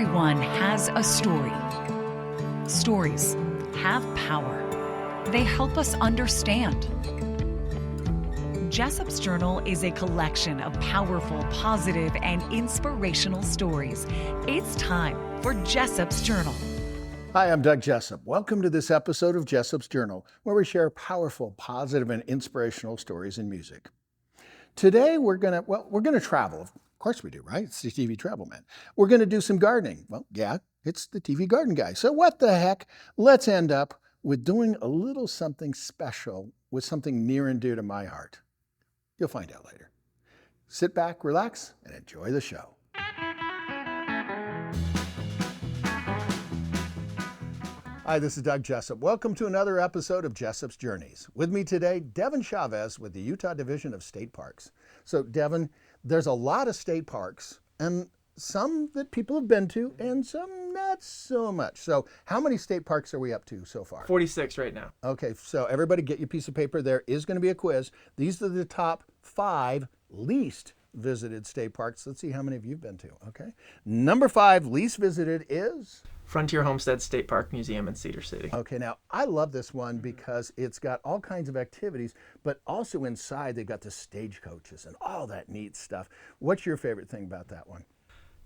Everyone has a story. Stories have power. They help us understand. Jessop's Journal is a collection of powerful, positive, and inspirational stories. It's time for Jessop's Journal. Hi, I'm Doug Jessop. Welcome to this episode of Jessop's Journal, where we share powerful, positive, and inspirational stories in music. Today, we're gonna travel. Of course we do, right? It's the TV Travel Man. We're gonna do some gardening. Well, yeah, it's the TV Garden Guy. So what the heck? Let's end up with doing a little something special with something near and dear to my heart. You'll find out later. Sit back, relax, and enjoy the show. Hi, this is Doug Jessop. Welcome to another episode of Jessop's Journeys. With me today, Devin Chavez with the Utah Division of State Parks. So, Devin, there's a lot of state parks, and some that people have been to, and some not so much. So, how many state parks are we up to so far? 46 right now. Okay, so everybody get your piece of paper. There is going to be a quiz. These are the top 5 least visited state parks. Let's see how many of you've been to, okay? Number 5 least visited is? Frontier Homestead State Park Museum in Cedar City. Okay, now I love this one because it's got all kinds of activities, but also inside they've got the stagecoaches and all that neat stuff. What's your favorite thing about that one?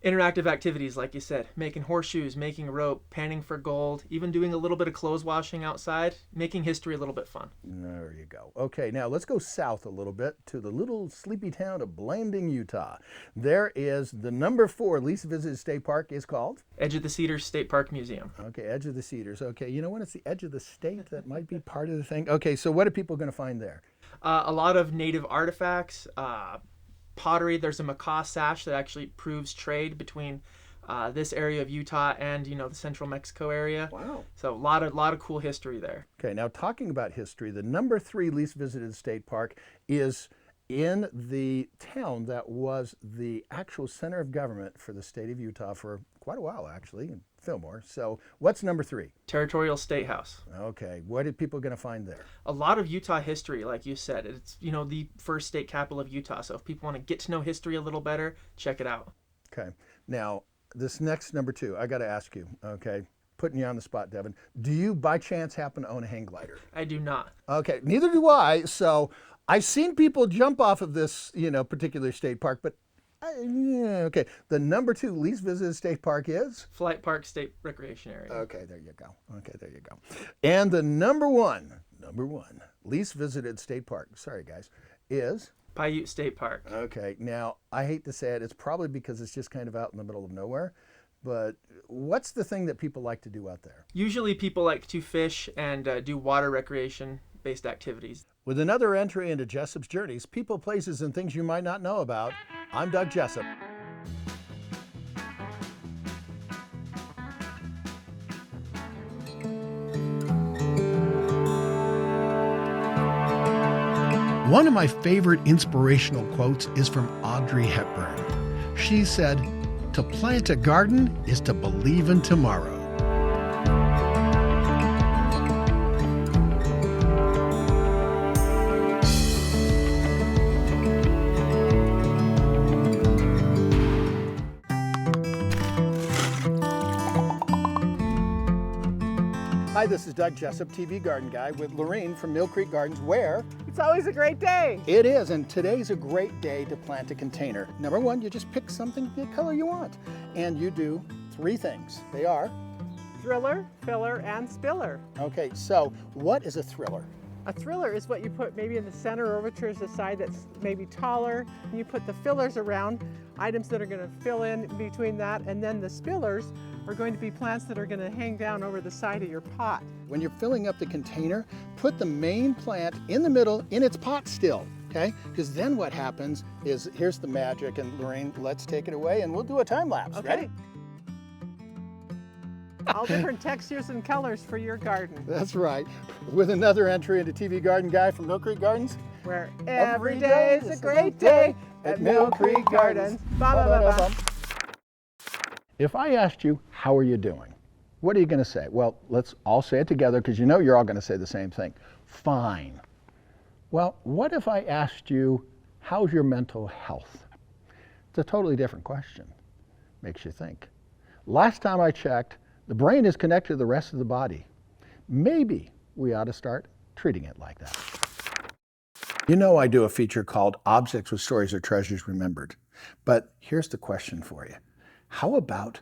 Interactive activities, like you said, making horseshoes, making rope, panning for gold, even doing a little bit of clothes washing outside, making history a little bit fun. There you go. Okay, now let's go south a little bit to the little sleepy town of Blanding, Utah. There is the number 4 least visited state park is called? Edge of the Cedars State Park Museum. Okay, Edge of the Cedars. Okay, you know when it's the edge of the state, that might be part of the thing. Okay, so what are people going to find there? A lot of native artifacts, pottery. There's a macaw sash that actually proves trade between this area of Utah and the central Mexico area. Wow. So a lot of cool history there. Okay, now talking about history, the number 3 least visited state park is in the town that was the actual center of government for the state of Utah for quite a while, actually, in Fillmore. So what's number 3? Territorial State House. Okay, what are people going to find there? A lot of Utah history, like you said. It's the first state capital of Utah. So if people want to get to know history a little better, check it out. Okay, now this next number 2, I got to ask you, okay, putting you on the spot, Devin. Do you by chance happen to own a hang glider? I do not. Okay, neither do I. So I've seen people jump off of this, particular state park, but okay. The number 2 least visited state park is? Flight Park State Recreation Area. Okay, there you go. Okay, there you go. And the number one least visited state park, sorry guys, is? Paiute State Park. Okay, now I hate to say it, it's probably because it's just kind of out in the middle of nowhere, but what's the thing that people like to do out there? Usually people like to fish and do water recreation-based activities. With another entry into Jessop's Journeys, people, places, and things you might not know about, I'm Doug Jessop. One of my favorite inspirational quotes is from Audrey Hepburn. She said, "To plant a garden is to believe in tomorrow." Hi, this is Doug Jessop, TV Garden Guy, with Lorraine from Mill Creek Gardens, where it's always a great day. It is, and today's a great day to plant a container. Number 1, you just pick something, the color you want, and you do 3 things. They are? Thriller, filler, and spiller. Okay, so what is a thriller? A thriller is what you put maybe in the center over towards the side that's maybe taller. And you put the fillers around, items that are going to fill in between that, and then the spillers are going to be plants that are going to hang down over the side of your pot. When you're filling up the container, put the main plant in the middle in its pot still, okay? Because then what happens is, here's the magic, and Lorraine, let's take it away and we'll do a time lapse. Okay. Ready? All different textures and colors for your garden. That's right. With another entry into TV Garden Guy from Mill Creek Gardens. Where every day is a great day at Mill Creek Gardens. Ba-ba-ba-ba. If I asked you, how are you doing? What are you going to say? Well, let's all say it together because you're all going to say the same thing. Fine. Well, what if I asked you, how's your mental health? It's a totally different question. Makes you think. Last time I checked, the brain is connected to the rest of the body. Maybe we ought to start treating it like that. You know, I do a feature called Objects with Stories or Treasures Remembered. But here's the question for you. How about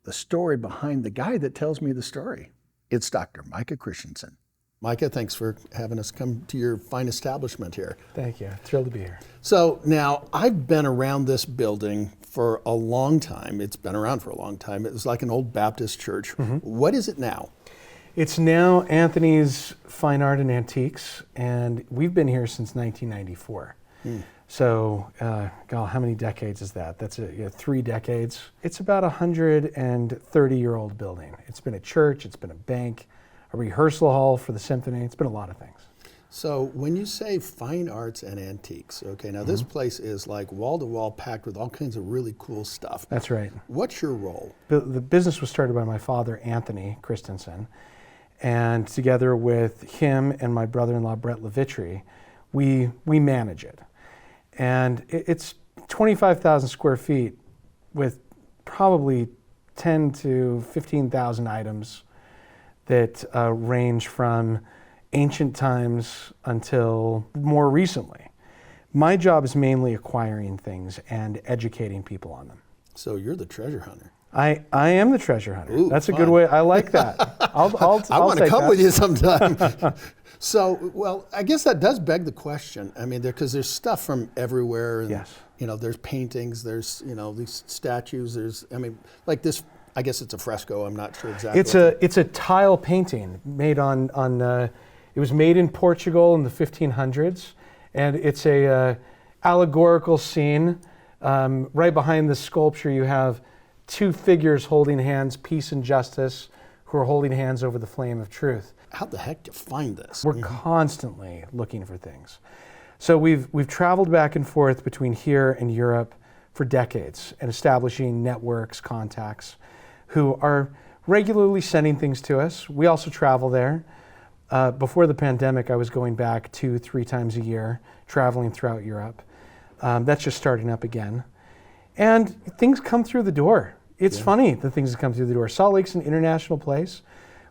the story behind the guy that tells me the story? It's Dr. Micah Christensen. Micah, thanks for having us come to your fine establishment here. Thank you. Thrilled to be here. So now I've been around this building for a long time. It's been around for a long time. It was like an old Baptist church. What is it now? It's now Anthony's Fine Art and Antiques, and we've been here since 1994. So, God, how many decades is that? That's 3 decades. It's about a 130-year-old building. It's been a church, it's been a bank, a rehearsal hall for the symphony. It's been a lot of things. So when you say fine arts and antiques, okay, now this place is like wall-to-wall packed with all kinds of really cool stuff. That's right. What's your role? The business was started by my father, Anthony Christensen, and together with him and my brother-in-law, Brett Levitri, we manage it. And it's 25,000 square feet with probably 10 to 15,000 items that range from ancient times until more recently. My job is mainly acquiring things and educating people on them. So you're the treasure hunter. I am the treasure hunter. Ooh, that's fun. a good way. I like that. I want to come with you sometime. So, well, I guess that does beg the question. I mean, because there's stuff from everywhere. And, Yes. You know, there's paintings, there's, you know, these statues, there's, I mean, like this, I guess it's a fresco. I'm not sure exactly. It's a tile painting made on it was made in Portugal in the 1500s. And it's a allegorical scene. Right behind the sculpture, you have 2 figures holding hands, peace and justice, who are holding hands over the flame of truth. How the heck do you find this? We're constantly looking for things. So we've traveled back and forth between here and Europe for decades and establishing networks, contacts, who are regularly sending things to us. We also travel there. Before the pandemic, I was going back 2-3 times a year, traveling throughout Europe. That's just starting up again. And things come through the door. It's funny, the things that come through the door. Salt Lake's an international place.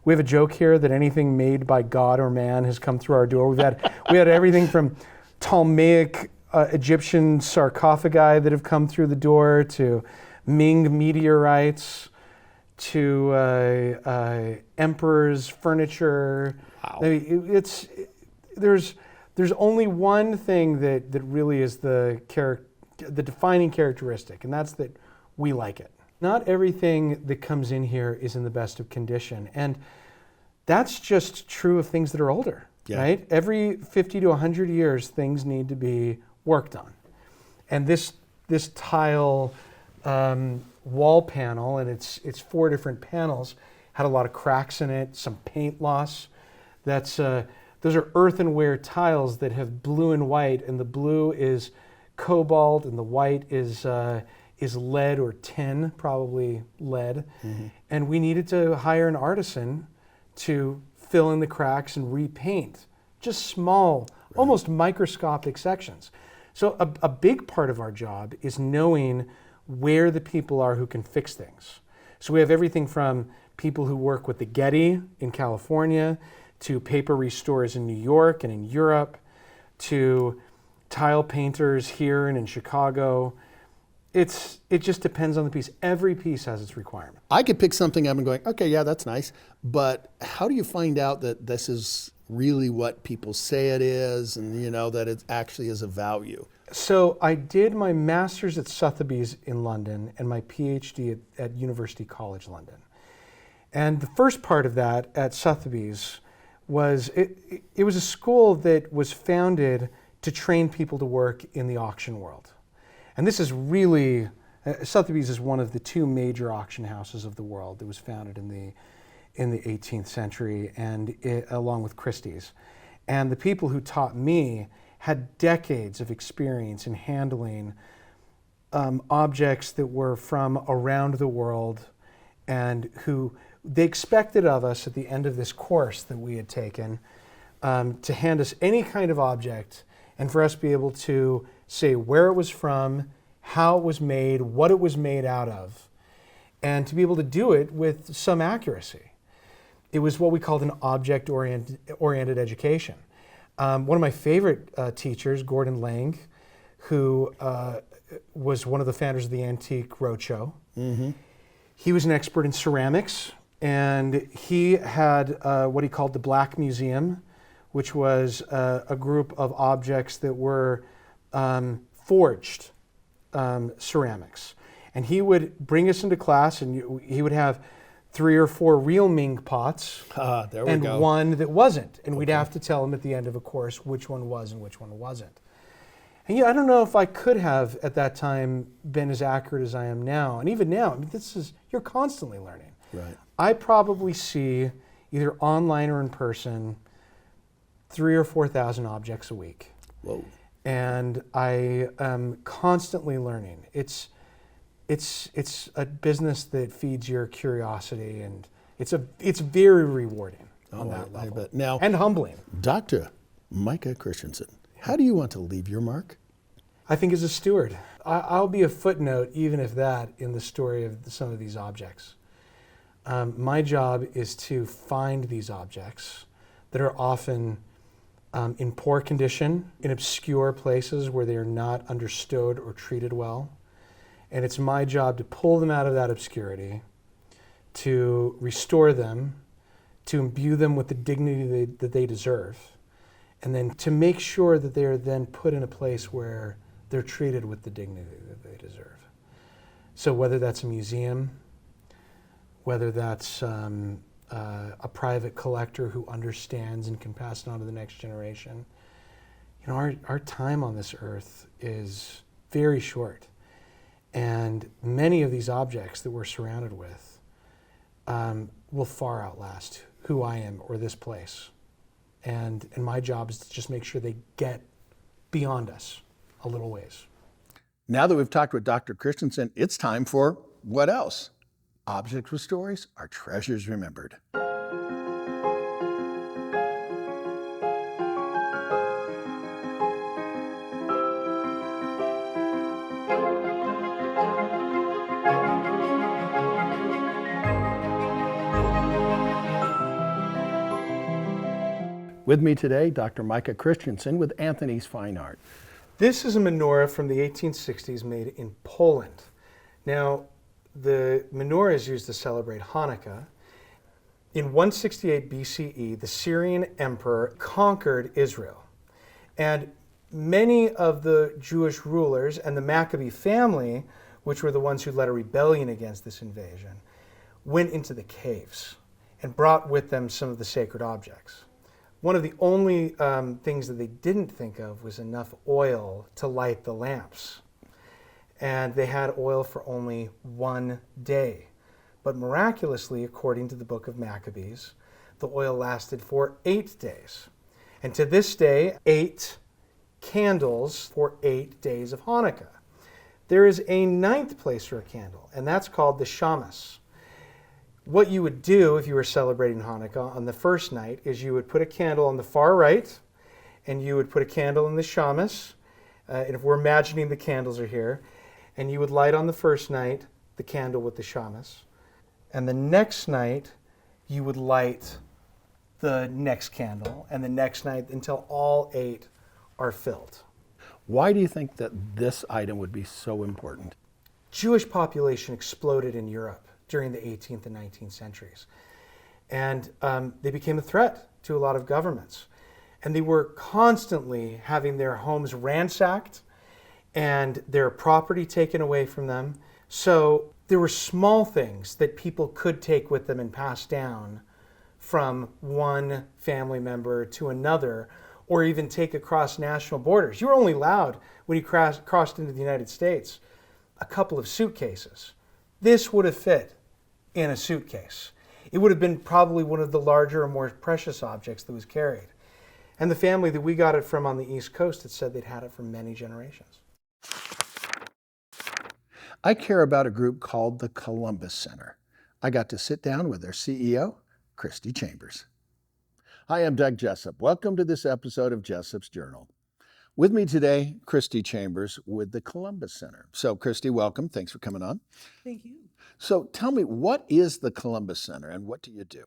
We have a joke here that anything made by God or man has come through our door. We had everything from Ptolemaic Egyptian sarcophagi that have come through the door to Ming meteorites to emperor's furniture. Wow. I mean, there's only one thing that really is the defining characteristic, and that's that we like it. Not everything that comes in here is in the best of condition, and that's just true of things that are older, right? Every 50 to 100 years, things need to be worked on. And this tile wall panel, and it's 4 different panels, had a lot of cracks in it, some paint loss. Those are earthenware tiles that have blue and white, and the blue is cobalt and the white is lead or tin, probably lead. And we needed to hire an artisan to fill in the cracks and repaint, just small, almost microscopic sections. So a big part of our job is knowing where the people are who can fix things. So we have everything from people who work with the Getty in California, to paper restorers in New York and in Europe, to tile painters here and in Chicago. It just depends on the piece. Every piece has its requirement. I could pick something up and going, okay, yeah, that's nice. But how do you find out that this is really what people say it is, and you know that it actually is a value? So I did my master's at Sotheby's in London and my PhD at University College London. And the first part of that at Sotheby's was, it was a school that was founded to train people to work in the auction world. And this is really, Sotheby's is one of the 2 major auction houses of the world that was founded in the 18th century, and along with Christie's. And the people who taught me had decades of experience in handling objects that were from around the world, and who they expected of us at the end of this course that we had taken to hand us any kind of object and for us to be able to say where it was from, how it was made, what it was made out of, and to be able to do it with some accuracy. It was what we called an object-oriented education. One of my favorite teachers, Gordon Lang, who was one of the founders of the Antique Roadshow. Mm-hmm. He was an expert in ceramics, and he had what he called the Black Museum, which was a group of objects that were forged ceramics. And he would bring us into class, and he would have 3 or 4 real Ming pots and one that wasn't. And we'd have to tell him at the end of a course which one was and which one wasn't. And I don't know if I could have at that time been as accurate as I am now. And even now, I mean, you're constantly learning. Right. I probably see, either online or in person, 3,000 or 4,000 objects a week. Whoa. And I am constantly learning. It's a business that feeds your curiosity, and it's very rewarding on that level. I bet. Now, and humbling. Dr. Micah Christensen, how do you want to leave your mark? I think as a steward. I'll be a footnote, even if that, in the story of some of these objects. My job is to find these objects that are often in poor condition, in obscure places where they are not understood or treated well. And it's my job to pull them out of that obscurity, to restore them, to imbue them with the dignity that they deserve, and then to make sure that they are then put in a place where they're treated with the dignity that they deserve. So whether that's a museum, whether that's a private collector who understands and can pass it on to the next generation, our time on this earth is very short. And many of these objects that we're surrounded with will far outlast who I am or this place. And my job is to just make sure they get beyond us a little ways. Now that we've talked with Dr. Christensen, it's time for what else? Objects with Stories are treasures remembered. With me today, Dr. Micah Christensen with Anthony's Fine Art. This is a menorah from the 1860s made in Poland. Now, the menorah is used to celebrate Hanukkah. In 168 BCE, the Syrian emperor conquered Israel. And many of the Jewish rulers and the Maccabee family, which were the ones who led a rebellion against this invasion, went into the caves and brought with them some of the sacred objects. One of the only things that they didn't think of was enough oil to light the lamps. And they had oil for only 1 day. But miraculously, according to the book of Maccabees, the oil lasted for 8 days. And to this day, 8 candles for 8 days of Hanukkah. There is a 9th place for a candle, and that's called the shamas. What you would do if you were celebrating Hanukkah on the first night is you would put a candle on the far right, and you would put a candle in the shamas. And if we're imagining the candles are here, and you would light on the first night the candle with the shamas. And the next night, you would light the next candle, and the next night until all 8 are filled. Why do you think that this item would be so important? Jewish population exploded in Europe during the 18th and 19th centuries. And they became a threat to a lot of governments. And they were constantly having their homes ransacked and their property taken away from them. So there were small things that people could take with them and pass down from one family member to another, or even take across national borders. You were only allowed, when you crossed into the United States, a couple of suitcases. This would have fit in a suitcase. It would have been probably one of the larger or more precious objects that was carried. And the family that we got it from on the East Coast had said they'd had it for many generations. I care about a group called the Columbus Center. I got to sit down with their CEO, Kristy Chambers. Hi, I'm Doug Jessop. Welcome to this episode of Jessop's Journal. With me today, Kristy Chambers with the Columbus Center. So, Kristy, welcome. Thanks for coming on. Thank you. So tell me, what is the Columbus Center and what do you do?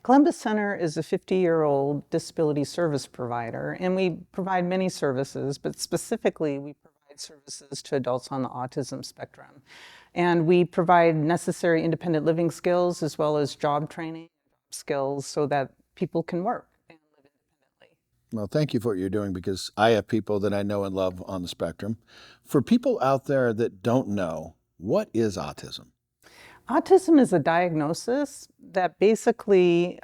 Columbus Center is a 50-year-old disability service provider, and we provide many services, but specifically we provide services to adults on the autism spectrum. And we provide necessary independent living skills as well as job training skills so that people can work and live independently. Well, thank you for what you're doing, because I have people that I know and love on the spectrum. For people out there that don't know, what is autism? Autism is a diagnosis that basically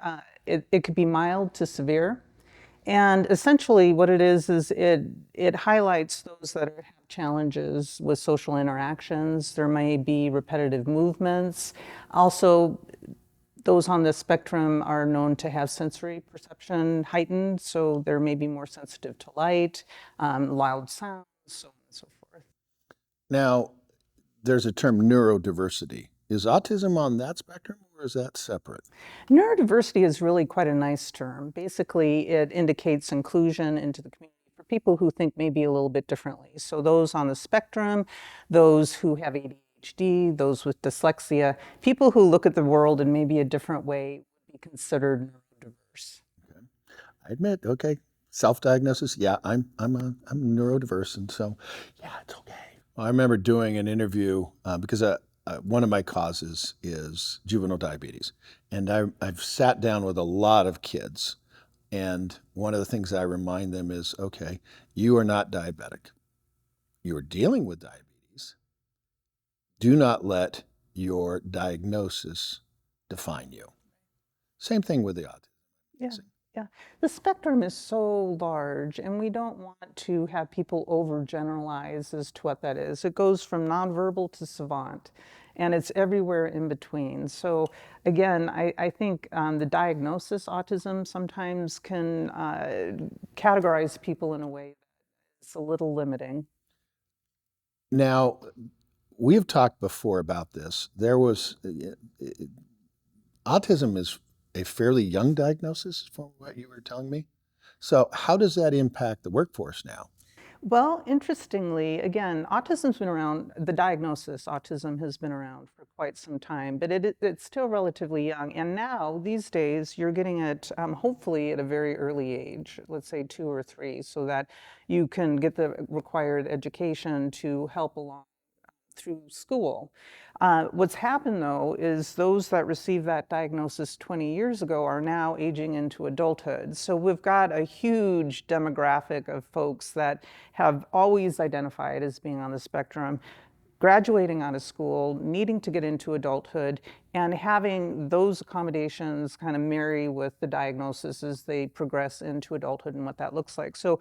it could be mild to severe. And essentially what it is it highlights those that have challenges with social interactions. There may be repetitive movements. Also, those on the spectrum are known to have sensory perception heightened, so they may be more sensitive to light, loud sounds, so on and so forth. Now, there's a term neurodiversity. Is autism on that spectrum, or is that separate? Neurodiversity is really quite a nice term. Basically, it indicates inclusion into the community for people who think maybe a little bit differently. So those on the spectrum, those who have ADHD, those with dyslexia, people who look at the world in maybe a different way would be considered neurodiverse. Okay. I admit, okay, self-diagnosis, yeah, I'm neurodiverse, and so, yeah, it's okay. I remember doing an interview because one of my causes is juvenile diabetes. And I've sat down with a lot of kids. And one of the things I remind them is, okay, you are not diabetic. You are dealing with diabetes. Do not let your diagnosis define you. Same thing with the autism. Yeah. Yeah, the spectrum is so large, and we don't want to have people overgeneralize as to what that is. It goes from nonverbal to savant, and it's everywhere in between. So again, I think the diagnosis autism sometimes can categorize people in a way that's a little limiting. Now, we have talked before about this. Autism is a fairly young diagnosis from what you were telling me. So how does that impact the workforce now? Well, interestingly, again, autism's been around, the diagnosis, autism has been around for quite some time, but it's still relatively young. And now, these days, you're getting it hopefully at a very early age, let's say 2 or 3, so that you can get the required education to help along through school. What's happened, though, is those that received that diagnosis 20 years ago are now aging into adulthood. So we've got a huge demographic of folks that have always identified as being on the spectrum, graduating out of school, needing to get into adulthood, and having those accommodations kind of marry with the diagnosis as they progress into adulthood and what that looks like. So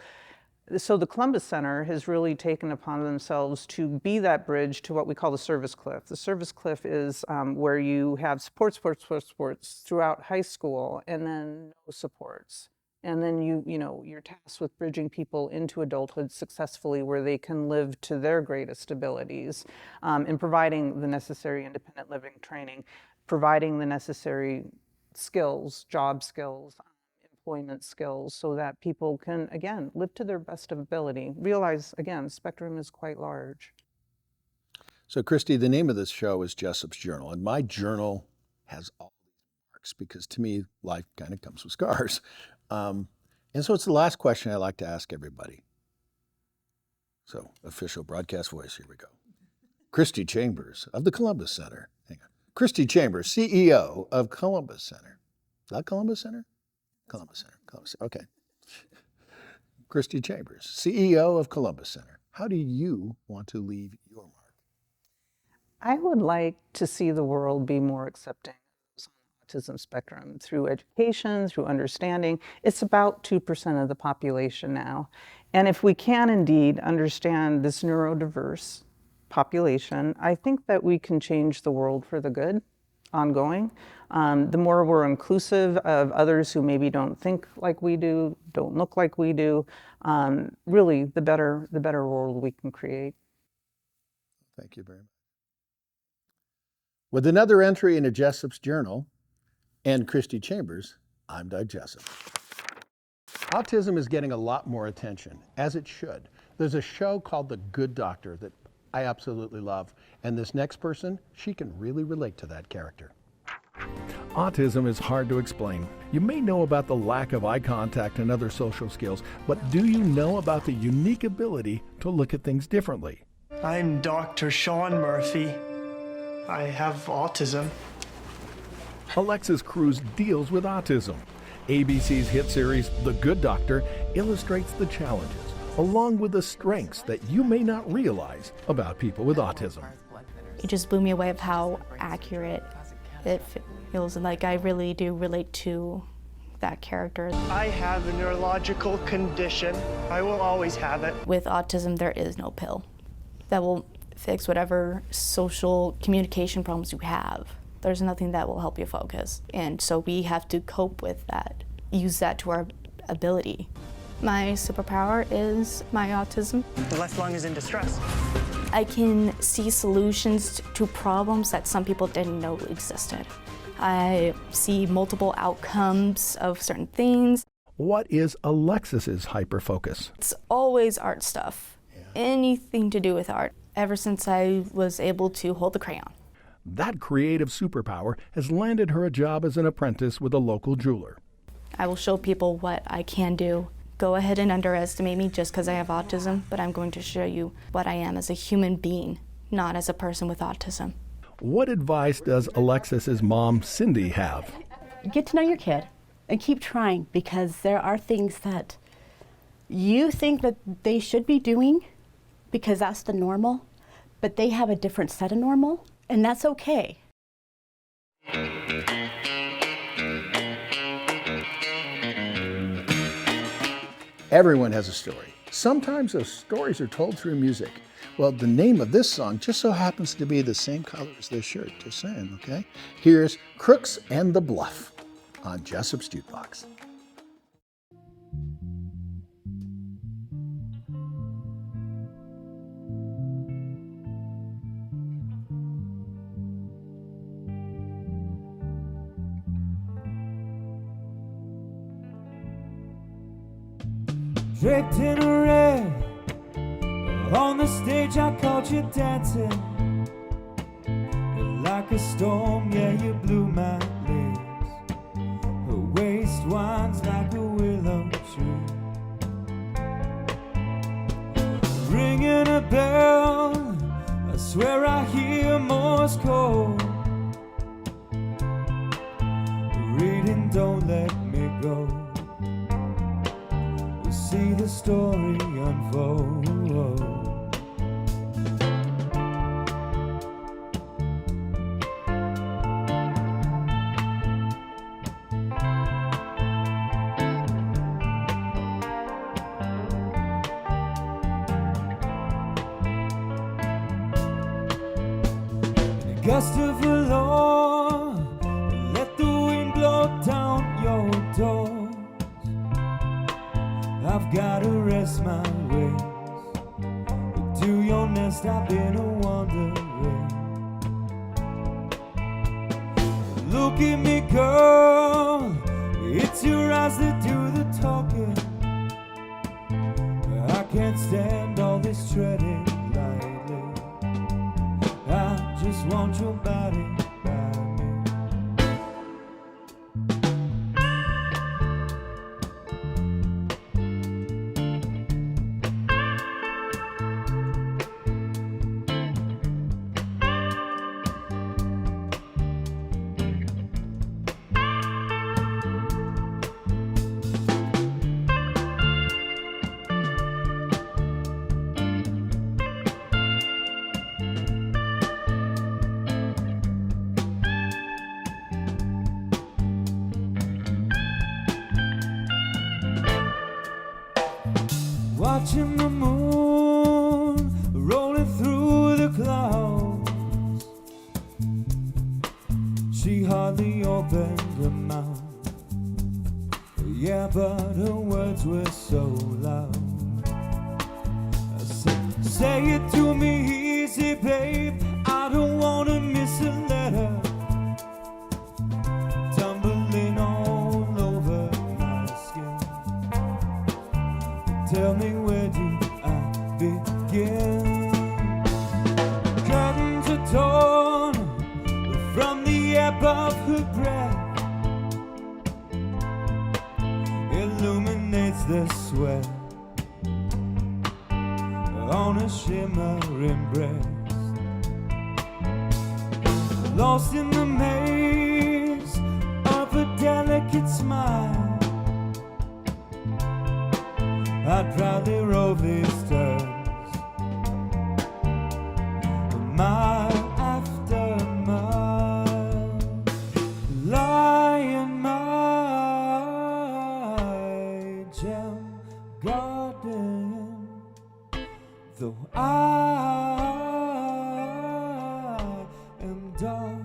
the Columbus Center has really taken upon themselves to be that bridge to what we call the service cliff. The service cliff is where you have sports throughout high school, and then no supports. And then you're tasked with bridging people into adulthood successfully where they can live to their greatest abilities, and providing the necessary independent living training, providing the necessary skills, job skills, employment skills, so that people can, again, live to their best of ability. Realize, again, spectrum is quite large. So, Kristy, the name of this show is Jessop's Journal, and my journal has all these marks because, to me, life kind of comes with scars. And so it's the last question I like to ask everybody. So, official broadcast voice, here we go. Kristy Chambers of the Columbus Center. Hang on. Kristy Chambers, CEO of Columbus Center. Is that Columbus Center? Columbus Center. Okay. Kristy Chambers, CEO of Columbus Center. How do you want to leave your mark? I would like to see the world be more accepting of those on the autism spectrum through education, through understanding. It's about 2% of the population now. And if we can indeed understand this neurodiverse population, I think that we can change the world for the good, ongoing. The more we're inclusive of others who maybe don't think like we do, don't look like we do, really the better world we can create. Thank you very much. With another entry in Jessop's Journal and Kristy Chambers, I'm Doug Jessop. Autism is getting a lot more attention, as it should. There's a show called The Good Doctor that I absolutely love. And this next person, she can really relate to that character. Autism is hard to explain. You may know about the lack of eye contact and other social skills, but do you know about the unique ability to look at things differently? I'm Dr. Sean Murphy. I have autism. Alexis Cruz deals with autism. ABC's hit series, The Good Doctor, illustrates the challenges, along with the strengths that you may not realize about people with autism. It just blew me away of how accurate it feels, like I really do relate to that character. I have a neurological condition. I will always have it. With autism, there is no pill that will fix whatever social communication problems you have. There's nothing that will help you focus. And so we have to cope with that, use that to our ability. My superpower is my autism. The left lung is in distress. I can see solutions to problems that some people didn't know existed. I see multiple outcomes of certain things. What is Alexis's hyperfocus? It's always art stuff, anything to do with art, ever since I was able to hold the crayon. That creative superpower has landed her a job as an apprentice with a local jeweler. I will show people what I can do. Go ahead and underestimate me just because I have autism, but I'm going to show you what I am as a human being, not as a person with autism. What advice does Alexis's mom, Cindy, have? Get to know your kid and keep trying, because there are things that you think that they should be doing because that's the normal, but they have a different set of normal, and that's okay. Everyone has a story. Sometimes those stories are told through music. Well, the name of this song just so happens to be the same color as this shirt, just saying, okay? Here's Crooks and the Bluff on Jessop's Jukebox. Draped in red, on the stage I caught you dancing. Like a storm, yeah, you blew my legs. Her waist winds like a willow tree. Ringing a bell, I swear I hear Morse code. Reading, don't let me go. See the story unfold. In a gust of a law, let the wind blow down your door. I've gotta rest my ways. To your nest I've been a wandering. Look at me, girl, it's your eyes that do the talking. I can't stand all this treading lightly. I just want your body by me. Watching the moon rolling through the clouds. She hardly opened her mouth. Yeah, but her words were so loud. I said, say it to me easy, babe. I don't wanna miss a letter. Tumbling all over my skin. Tell me, where do I begin? above her breath illuminates the sweat on a shimmering breast. Lost in the maze of a delicate smile, I'd proudly rove these stars, mile after mile, lie in my gem garden, though I am dark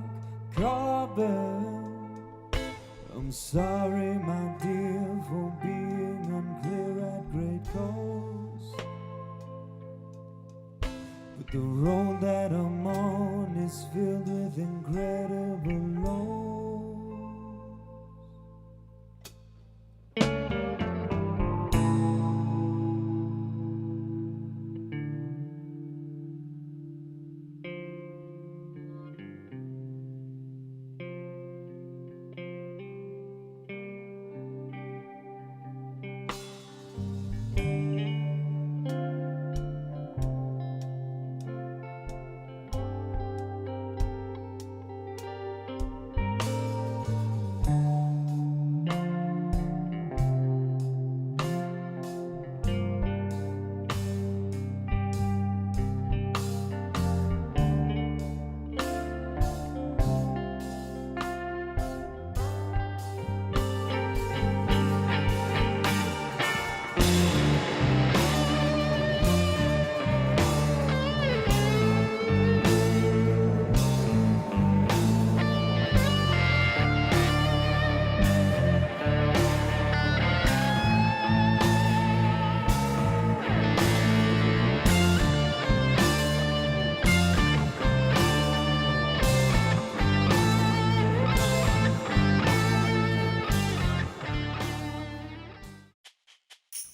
carbon. I'm sorry, my dear, for being unclear at Great Coast, but the road that I'm on is filled with incredible lows.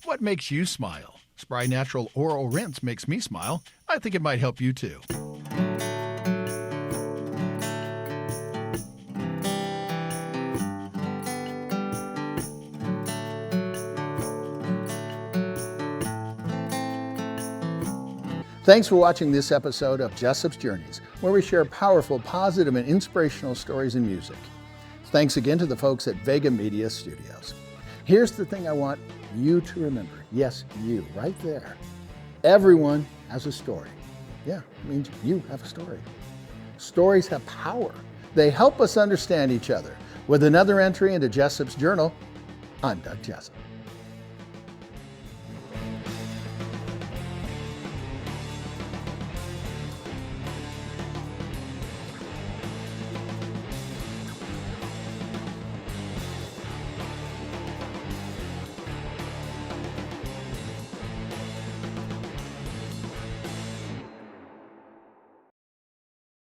What makes you smile? Spry Natural Oral Rinse makes me smile. I think it might help you too. Thanks for watching this episode of Jessop's Journeys, where we share powerful, positive, and inspirational stories and music. Thanks again to the folks at Vega Media Studios. Here's the thing I want you to remember. Yes, you, right there. Everyone has a story. Yeah, it means you have a story. Stories have power. They help us understand each other. With another entry into Jessop's Journal, I'm Doug Jessop.